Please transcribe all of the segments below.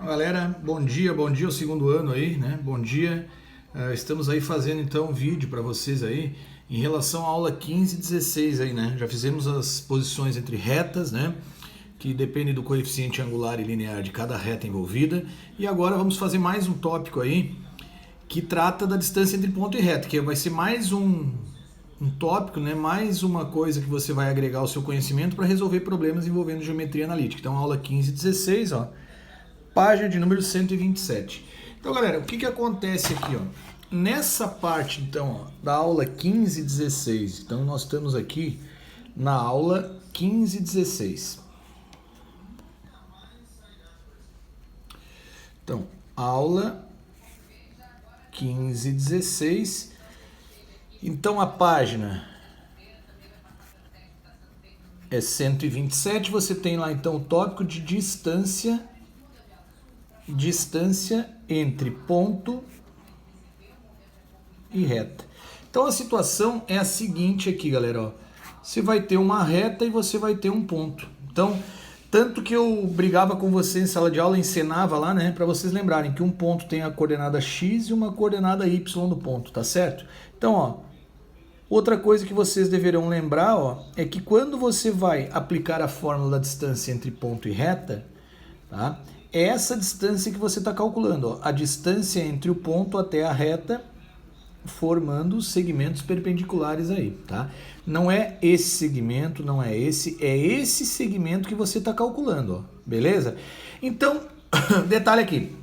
Galera, bom dia, o segundo ano aí, né? Bom dia. Estamos aí fazendo então um vídeo para vocês aí em relação à aula 15 e 16 aí, né? Já fizemos as posições entre retas, né? Que depende do coeficiente angular e linear de cada reta envolvida. E agora vamos fazer mais um tópico aí que trata da distância entre ponto e reta, que vai ser mais um tópico, né? Mais uma coisa que você vai agregar ao seu conhecimento para resolver problemas envolvendo geometria analítica. Então, aula 15 e 16, ó. Página de número 127. Então, galera, o que acontece aqui, ó? Nessa parte, então, ó, da aula 15 e 16. Então, nós estamos aqui na aula 15 e 16. Então, aula 15 e 16. Então, a página é 127. Você tem lá, então, o tópico de distância entre ponto e reta. Então a situação é a seguinte aqui, galera, ó. Você vai ter uma reta e você vai ter um ponto. Então, tanto que eu brigava com você em sala de aula, encenava lá, né, para vocês lembrarem que um ponto tem a coordenada x e uma coordenada y do ponto, tá certo? Então, ó, outra coisa que vocês deverão lembrar, ó, é que quando você vai aplicar a fórmula da distância entre ponto e reta, tá? É essa distância que você está calculando, ó, a distância entre o ponto até a reta, formando segmentos perpendiculares aí, tá? Não é esse segmento, não é esse segmento que você está calculando, ó, beleza? Então, detalhe aqui.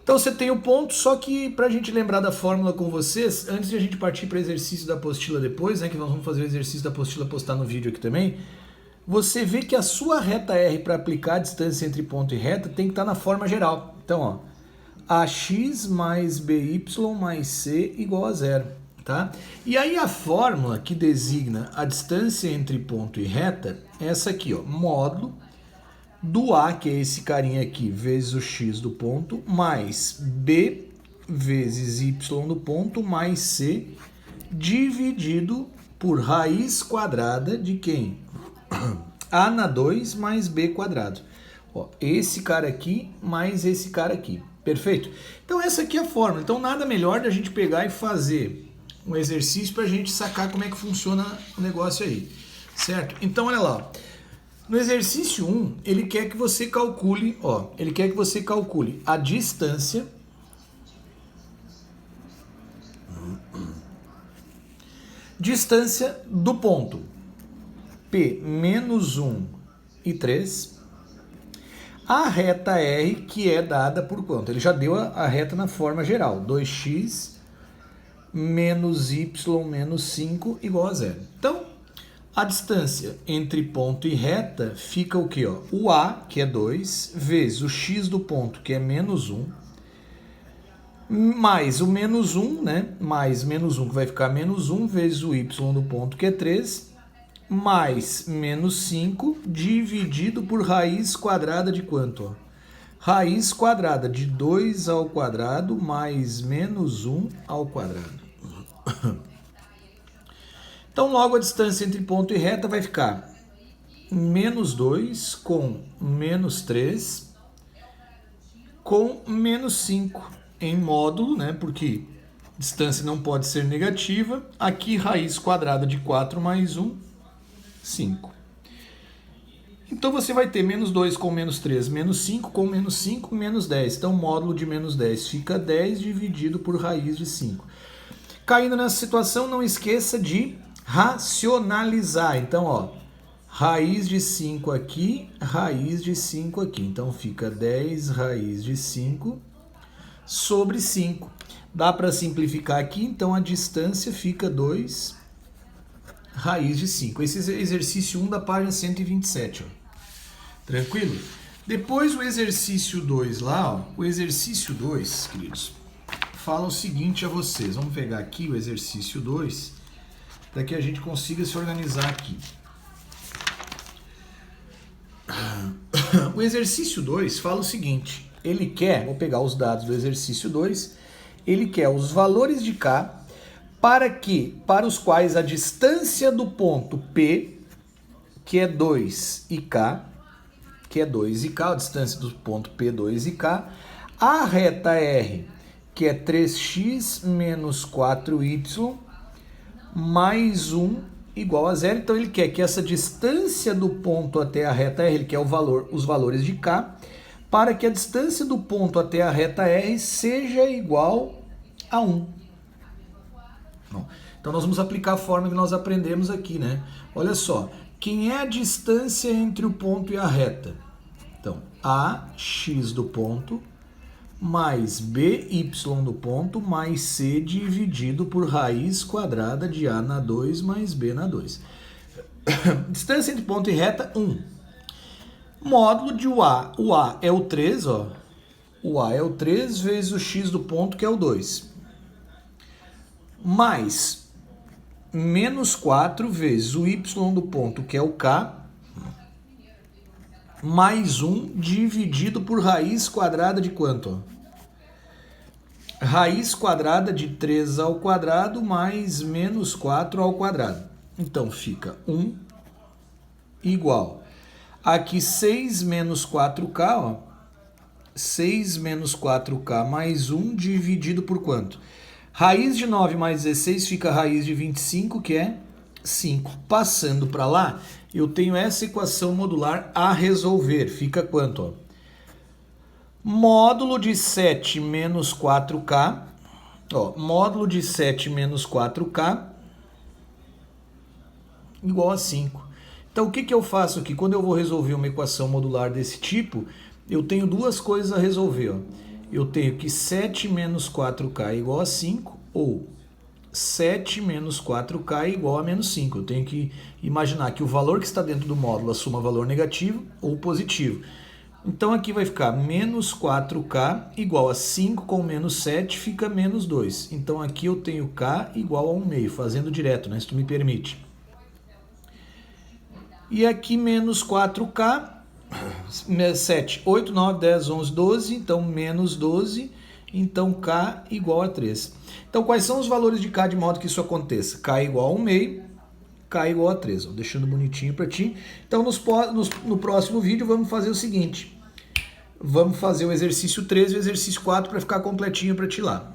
Então você tem o ponto, só que para a gente lembrar da fórmula com vocês, antes de a gente partir para o exercício da apostila depois, né, que nós vamos fazer o exercício da apostila postar no vídeo aqui também, você vê que a sua reta R para aplicar a distância entre ponto e reta tem que estar na forma geral. Então, ó, AX mais BY mais C igual a zero, tá? E aí a fórmula que designa a distância entre ponto e reta é essa aqui, ó, módulo do A, que é esse carinha aqui, vezes o X do ponto, mais B vezes Y do ponto, mais C, dividido por raiz quadrada de quem? A na 2 mais B quadrado. Ó, esse cara aqui mais esse cara aqui. Perfeito? Então essa aqui é a fórmula. Então nada melhor da gente pegar e fazer um exercício para a gente sacar como é que funciona o negócio aí. Certo? Então olha lá. No exercício 1, ele quer que você calcule, ó, ele quer que você calcule a distância do ponto P menos 1 e 3, a reta R, que é dada por quanto? Ele já deu a reta na forma geral, 2x menos y menos 5 igual a zero. Então, a distância entre ponto e reta fica o quê? Ó? O A, que é 2, vezes o x do ponto, que é menos 1, mais o menos 1, né? Mais menos 1, que vai ficar menos 1, vezes o y do ponto, que é 3, mais menos 5 dividido por raiz quadrada de quanto? Ó? Raiz quadrada de 2 ao quadrado mais menos 1 ao quadrado. Então, logo a distância entre ponto e reta vai ficar menos 2 com menos 3 com menos 5 em módulo, né? Porque distância não pode ser negativa. Aqui, raiz quadrada de 4 mais 1, 5. Então você vai ter menos 2 com menos 3, menos 5 com menos 5, menos 10. Então, módulo de menos 10 fica 10 dividido por raiz de 5. Caindo nessa situação, não esqueça de racionalizar. Então, ó, raiz de 5 aqui, raiz de 5 aqui. Então, fica 10 raiz de 5 sobre 5. Dá para simplificar aqui, então a distância fica 2 raiz de 5. Esse é exercício 1 da página 127, ó. Tranquilo? Depois o exercício 2 lá, ó, o exercício 2, queridos, fala o seguinte a vocês. Vamos pegar aqui o exercício 2 para que a gente consiga se organizar aqui. O exercício 2 fala o seguinte. Ele quer, vou pegar os dados do exercício 2, ele quer os valores de K para os quais a distância do ponto P, que é 2, e K, que é 2ik, a distância do ponto P, 2ik, a reta R, que é 3x menos 4y, mais 1 igual a zero. Então ele quer que essa distância do ponto até a reta R, ele quer os valores de k, para que a distância do ponto até a reta R seja igual a 1. Bom, então nós vamos aplicar a forma que nós aprendemos aqui, né? Olha só, quem é a distância entre o ponto e a reta? Então, AX do ponto mais BY do ponto mais C dividido por raiz quadrada de A na 2 mais B na 2. Distância entre ponto e reta, 1. Módulo de o A é o 3, ó. O A é o 3 vezes o X do ponto, que é o 2. Mais menos 4 vezes o Y do ponto, que é o K, mais 1 dividido por raiz quadrada de quanto? Raiz quadrada de 3 ao quadrado mais menos 4 ao quadrado. Então fica 1 igual. Aqui 6 menos 4k, ó. 6 menos 4k mais 1 dividido por quanto? Raiz de 9 mais 16 fica raiz de 25, que é 5. Passando para lá, eu tenho essa equação modular a resolver. Fica quanto? Ó? Módulo de 7 menos 4k. Ó, módulo de 7 menos 4k igual a 5. Então, o que eu faço aqui? Quando eu vou resolver uma equação modular desse tipo, eu tenho duas coisas a resolver. Ó. Eu tenho que 7 menos 4k é igual a 5, ou 7 menos 4k é igual a menos 5. Eu tenho que imaginar que o valor que está dentro do módulo assuma valor negativo ou positivo. Então aqui vai ficar menos 4k igual a 5 com menos 7 fica menos 2. Então aqui eu tenho k igual a 1/2, fazendo direto, né? Se tu me permite. E aqui menos 4k, 7, 8, 9, 10, 11, 12, então menos 12, então k igual a 3. Então quais são os valores de k de modo que isso aconteça? K igual a 1/2, k igual a 3, ó, deixando bonitinho para ti. Então no próximo vídeo vamos fazer o seguinte, vamos fazer o exercício 3 e o exercício 4 para ficar completinho para ti lá.